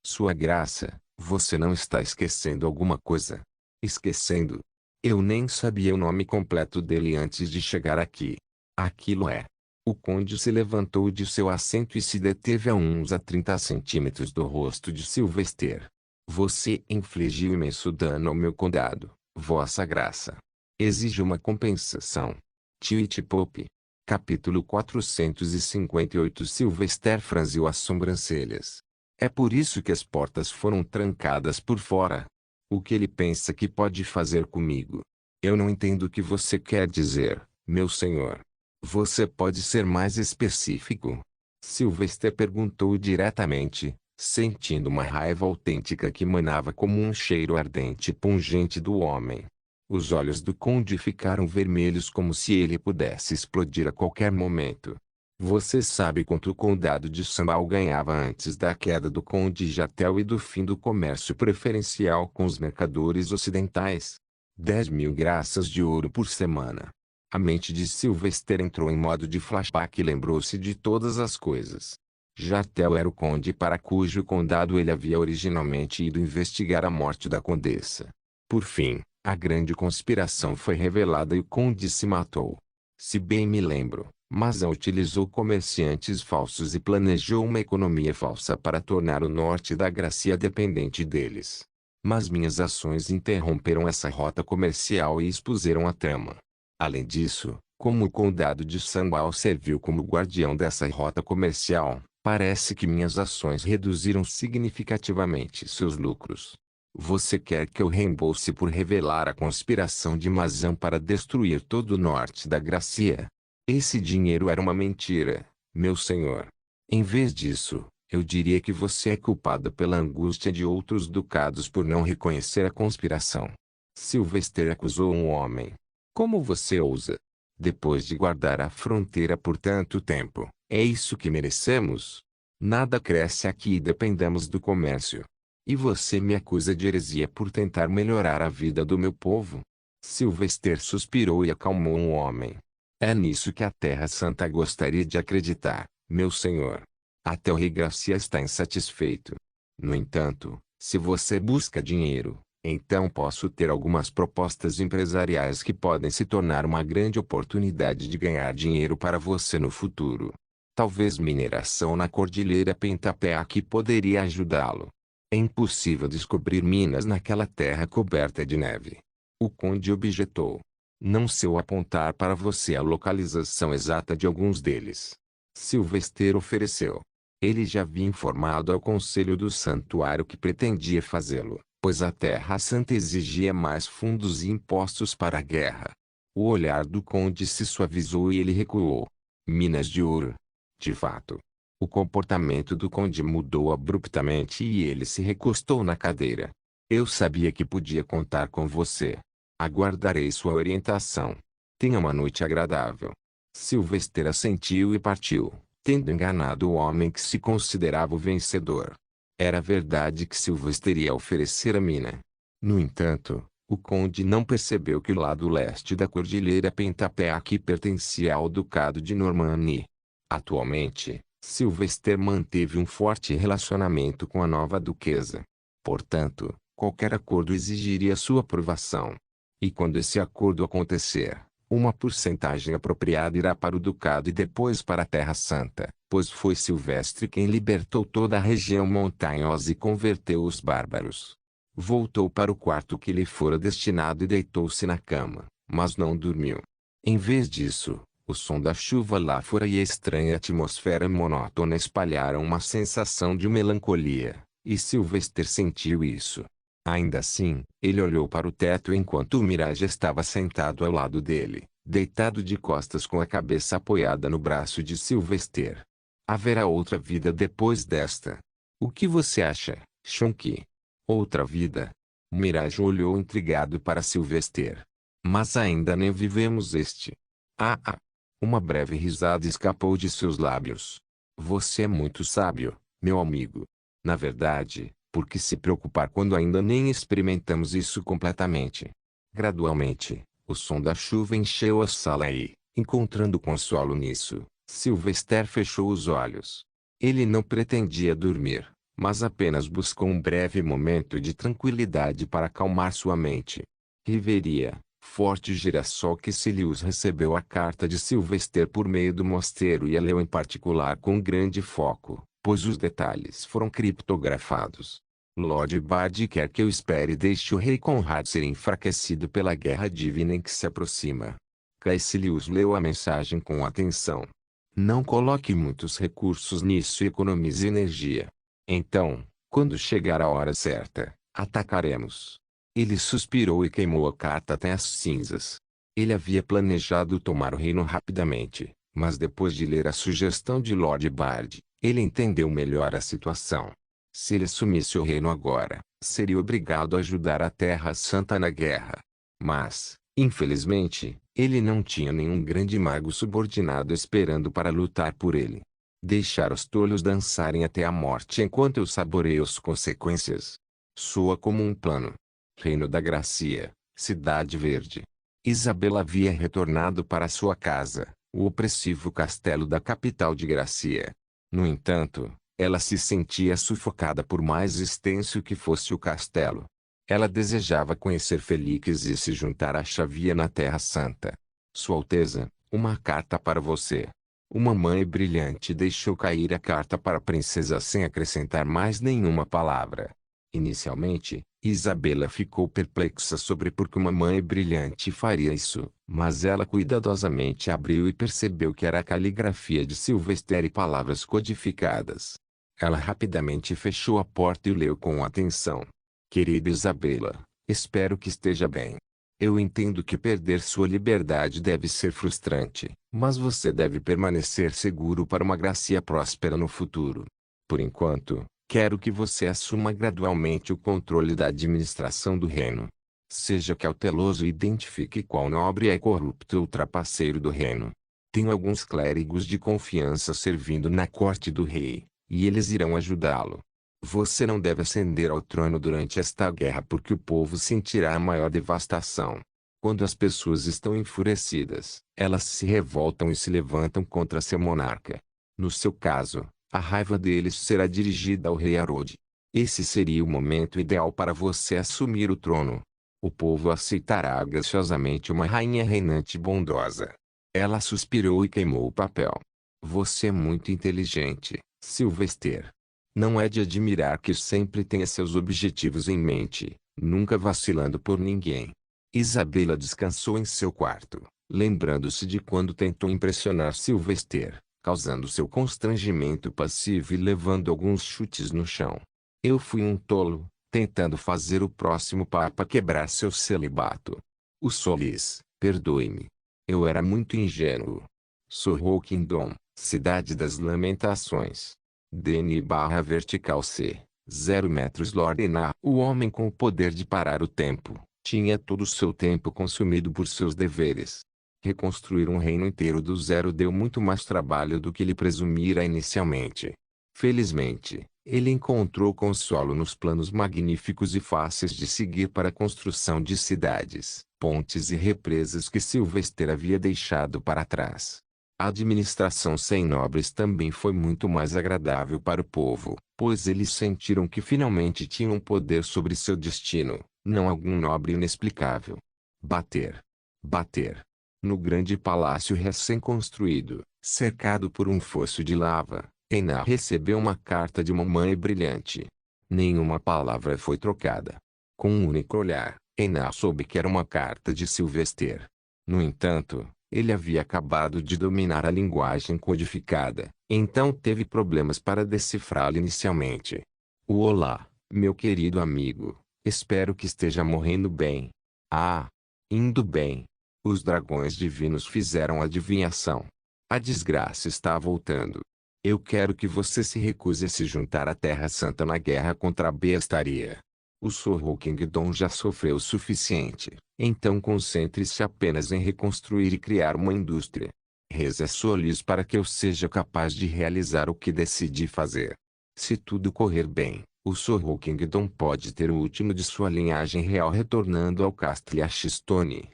Sua graça, você não está esquecendo alguma coisa? Esquecendo? Eu nem sabia o nome completo dele antes de chegar aqui. Aquilo é. O conde se levantou de seu assento e se deteve a uns 30 centímetros do rosto de Sylvester. Você infligiu imenso dano ao meu condado, vossa graça. Exige uma compensação. Tite-Pope. Capítulo 458. Sylvester franziu as sobrancelhas. É por isso que as portas foram trancadas por fora. O que ele pensa que pode fazer comigo? Eu não entendo o que você quer dizer, meu senhor. Você pode ser mais específico? Sylvester perguntou diretamente, sentindo uma raiva autêntica que emanava como um cheiro ardente e pungente do homem. Os olhos do conde ficaram vermelhos como se ele pudesse explodir a qualquer momento. Você sabe quanto o condado de Sambal ganhava antes da queda do conde Jatel e do fim do comércio preferencial com os mercadores ocidentais? 10.000 graças de ouro por semana. A mente de Sylvester entrou em modo de flashback e lembrou-se de todas as coisas. Jatel era o conde para cujo condado ele havia originalmente ido investigar a morte da condessa. Por fim, a grande conspiração foi revelada e o conde se matou. Se bem me lembro, Mazan utilizou comerciantes falsos e planejou uma economia falsa para tornar o norte da Gracia dependente deles. Mas minhas ações interromperam essa rota comercial e expuseram a trama. Além disso, como o condado de Sambal serviu como guardião dessa rota comercial, parece que minhas ações reduziram significativamente seus lucros. Você quer que eu reembolse por revelar a conspiração de Mazan para destruir todo o norte da Gracia? Esse dinheiro era uma mentira, meu senhor. Em vez disso, eu diria que você é culpada pela angústia de outros ducados por não reconhecer a conspiração. Sylvester acusou um homem. Como você ousa? Depois de guardar a fronteira por tanto tempo, é isso que merecemos? Nada cresce aqui e dependemos do comércio. E você me acusa de heresia por tentar melhorar a vida do meu povo? Sylvester suspirou e acalmou um homem. É nisso que a Terra Santa gostaria de acreditar, meu senhor. Até o rei Gracia está insatisfeito. No entanto, se você busca dinheiro, então posso ter algumas propostas empresariais que podem se tornar uma grande oportunidade de ganhar dinheiro para você no futuro. Talvez mineração na Cordilheira Pentapéac poderia ajudá-lo. É impossível descobrir minas naquela terra coberta de neve. O conde objetou. Não sei apontar para você a localização exata de alguns deles. Sylvester ofereceu. Ele já havia informado ao conselho do santuário que pretendia fazê-lo, pois a Terra Santa exigia mais fundos e impostos para a guerra. O olhar do conde se suavizou e ele recuou. Minas de ouro. De fato. O comportamento do conde mudou abruptamente e ele se recostou na cadeira. Eu sabia que podia contar com você. Aguardarei sua orientação. Tenha uma noite agradável. Sylvester assentiu e partiu, tendo enganado o homem que se considerava o vencedor. Era verdade que Sylvester ia oferecer a mina. No entanto, o conde não percebeu que o lado leste da Cordilheira Pentapéac pertencia ao Ducado de Normandy. Atualmente, Sylvester manteve um forte relacionamento com a nova duquesa. Portanto, qualquer acordo exigiria sua aprovação. E quando esse acordo acontecer, uma porcentagem apropriada irá para o ducado e depois para a Terra Santa, pois foi Sylvester quem libertou toda a região montanhosa e converteu os bárbaros. Voltou para o quarto que lhe fora destinado e deitou-se na cama, mas não dormiu. Em vez disso, o som da chuva lá fora e a estranha atmosfera monótona espalharam uma sensação de melancolia, e Sylvester sentiu isso. Ainda assim, ele olhou para o teto enquanto o Mirage estava sentado ao lado dele, deitado de costas com a cabeça apoiada no braço de Sylvester. Haverá outra vida depois desta. O que você acha, Shonky? Outra vida? Mirage olhou intrigado para Sylvester. Mas ainda nem vivemos este. Ah, ah! Uma breve risada escapou de seus lábios. Você é muito sábio, meu amigo. Na verdade, por que se preocupar quando ainda nem experimentamos isso completamente? Gradualmente, o som da chuva encheu a sala e, encontrando consolo nisso, Sylvester fechou os olhos. Ele não pretendia dormir, mas apenas buscou um breve momento de tranquilidade para acalmar sua mente. Riveria, forte girassol que Cilius recebeu a carta de Sylvester por meio do mosteiro e a leu em particular com grande foco, pois os detalhes foram criptografados. Lord Bard quer que eu espere e deixe o rei Conrad ser enfraquecido pela guerra divina em que se aproxima. Caecilius leu a mensagem com atenção. Não coloque muitos recursos nisso e economize energia. Então, quando chegar a hora certa, atacaremos. Ele suspirou e queimou a carta até as cinzas. Ele havia planejado tomar o reino rapidamente, mas depois de ler a sugestão de Lord Bard, ele entendeu melhor a situação. Se ele assumisse o reino agora, seria obrigado a ajudar a Terra Santa na guerra. Mas, infelizmente, ele não tinha nenhum grande mago subordinado esperando para lutar por ele. Deixar os tolos dançarem até a morte enquanto eu saboreio as consequências. Soa como um plano. Reino da Gracia, Cidade Verde. Isabela havia retornado para sua casa, o opressivo castelo da capital de Gracia. No entanto, ela se sentia sufocada por mais extenso que fosse o castelo. Ela desejava conhecer Félix e se juntar à Xavia na Terra Santa. Sua Alteza, uma carta para você. Uma mãe brilhante deixou cair a carta para a princesa sem acrescentar mais nenhuma palavra. Inicialmente, Isabela ficou perplexa sobre por que uma mãe brilhante faria isso, mas ela cuidadosamente abriu e percebeu que era a caligrafia de Sylvester e palavras codificadas. Ela rapidamente fechou a porta e leu com atenção. Querida Isabela, espero que esteja bem. Eu entendo que perder sua liberdade deve ser frustrante, mas você deve permanecer seguro para uma Gracia próspera no futuro. Por enquanto, quero que você assuma gradualmente o controle da administração do reino. Seja cauteloso e identifique qual nobre é corrupto ou trapaceiro do reino. Tenho alguns clérigos de confiança servindo na corte do rei, e eles irão ajudá-lo. Você não deve ascender ao trono durante esta guerra porque o povo sentirá a maior devastação. Quando as pessoas estão enfurecidas, elas se revoltam e se levantam contra seu monarca. No seu caso, a raiva deles será dirigida ao rei Harold. Esse seria o momento ideal para você assumir o trono. O povo aceitará graciosamente uma rainha reinante e bondosa. Ela suspirou e queimou o papel. Você é muito inteligente, Sylvester. Não é de admirar que sempre tenha seus objetivos em mente, nunca vacilando por ninguém. Isabela descansou em seu quarto, lembrando-se de quando tentou impressionar Sylvester, causando seu constrangimento passivo e levando alguns chutes no chão. Eu fui um tolo, tentando fazer o próximo papa quebrar seu celibato. O Solis, perdoe-me. Eu era muito ingênuo. Sorrou Kingdom, Cidade das Lamentações. DN barra vertical C, 0 metros Lord Enar. O homem com o poder de parar o tempo, tinha todo o seu tempo consumido por seus deveres. Reconstruir um reino inteiro do zero deu muito mais trabalho do que ele presumira inicialmente. Felizmente, ele encontrou consolo nos planos magníficos e fáceis de seguir para a construção de cidades, pontes e represas que Sylvester havia deixado para trás. A administração sem nobres também foi muito mais agradável para o povo, pois eles sentiram que finalmente tinham poder sobre seu destino, não algum nobre inexplicável. Bater. Bater. No grande palácio recém-construído, cercado por um fosso de lava, Einar recebeu uma carta de uma mãe brilhante. Nenhuma palavra foi trocada. Com um único olhar, Einar soube que era uma carta de Sylvester. No entanto, ele havia acabado de dominar a linguagem codificada, então teve problemas para decifrá-la inicialmente. Olá, meu querido amigo, espero que esteja morrendo bem. Ah, indo bem. Os dragões divinos fizeram a adivinhação. A desgraça está voltando. Eu quero que você se recuse a se juntar à Terra Santa na guerra contra a bestaria. O Sorro Kingdom já sofreu o suficiente, então concentre-se apenas em reconstruir e criar uma indústria. Reze a Solis para que eu seja capaz de realizar o que decidi fazer. Se tudo correr bem, o Sorro Kingdom pode ter o último de sua linhagem real retornando ao Castle Ashstone.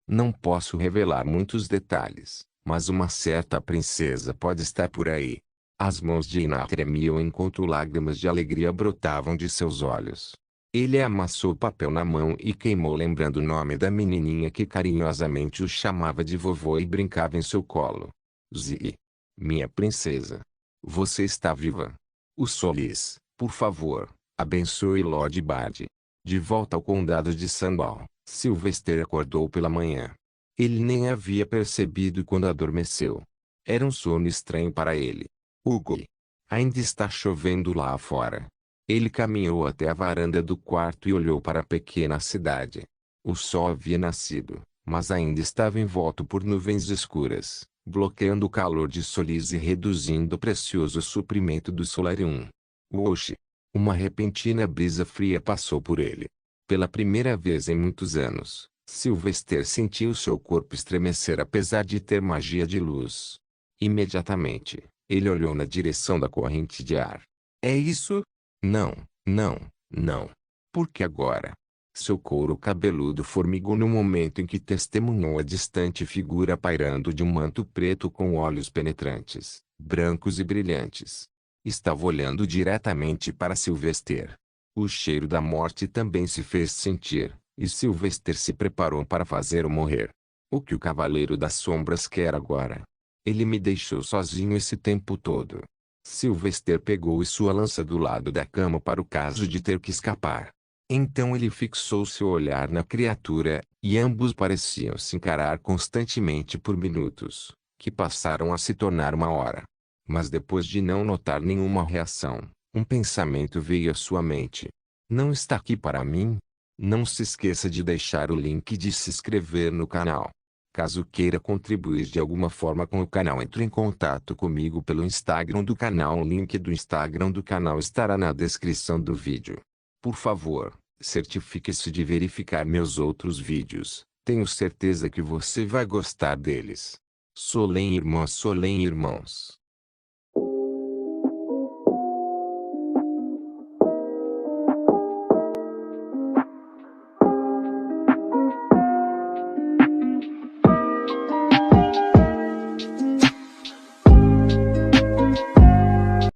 Não posso revelar muitos detalhes, mas uma certa princesa pode estar por aí. As mãos de Einar tremiam enquanto lágrimas de alegria brotavam de seus olhos. Ele amassou o papel na mão e queimou lembrando o nome da menininha que carinhosamente o chamava de vovô e brincava em seu colo. Zee. Minha princesa. Você está viva. O Solis, por favor, abençoe Lord Bard. De volta ao condado de Sandal, Sylvester acordou pela manhã. Ele nem havia percebido quando adormeceu. Era um sono estranho para ele. Hugo. Ainda está chovendo lá fora. Ele caminhou até a varanda do quarto e olhou para a pequena cidade. O sol havia nascido, mas ainda estava envolto por nuvens escuras, bloqueando o calor de Solis e reduzindo o precioso suprimento do solarium. Oxi! Uma repentina brisa fria passou por ele. Pela primeira vez em muitos anos, Sylvester sentiu seu corpo estremecer apesar de ter magia de luz. Imediatamente, ele olhou na direção da corrente de ar. É isso? Não, não, não. Por que agora? Seu couro cabeludo formigou no momento em que testemunhou a distante figura pairando de um manto preto com olhos penetrantes, brancos e brilhantes. Estava olhando diretamente para Sylvester. O cheiro da morte também se fez sentir, e Sylvester se preparou para fazer-o morrer. O que o Cavaleiro das Sombras quer agora? Ele me deixou sozinho esse tempo todo. Sylvester pegou sua lança do lado da cama para o caso de ter que escapar. Então ele fixou seu olhar na criatura, e ambos pareciam se encarar constantemente por minutos, que passaram a se tornar uma hora. Mas depois de não notar nenhuma reação, um pensamento veio à sua mente. Não está aqui para mim? Não se esqueça de deixar o link e de se inscrever no canal. Caso queira contribuir de alguma forma com o canal, entre em contato comigo pelo Instagram do canal. O link do Instagram do canal estará na descrição do vídeo. Por favor, certifique-se de verificar meus outros vídeos. Tenho certeza que você vai gostar deles. Solem irmãos.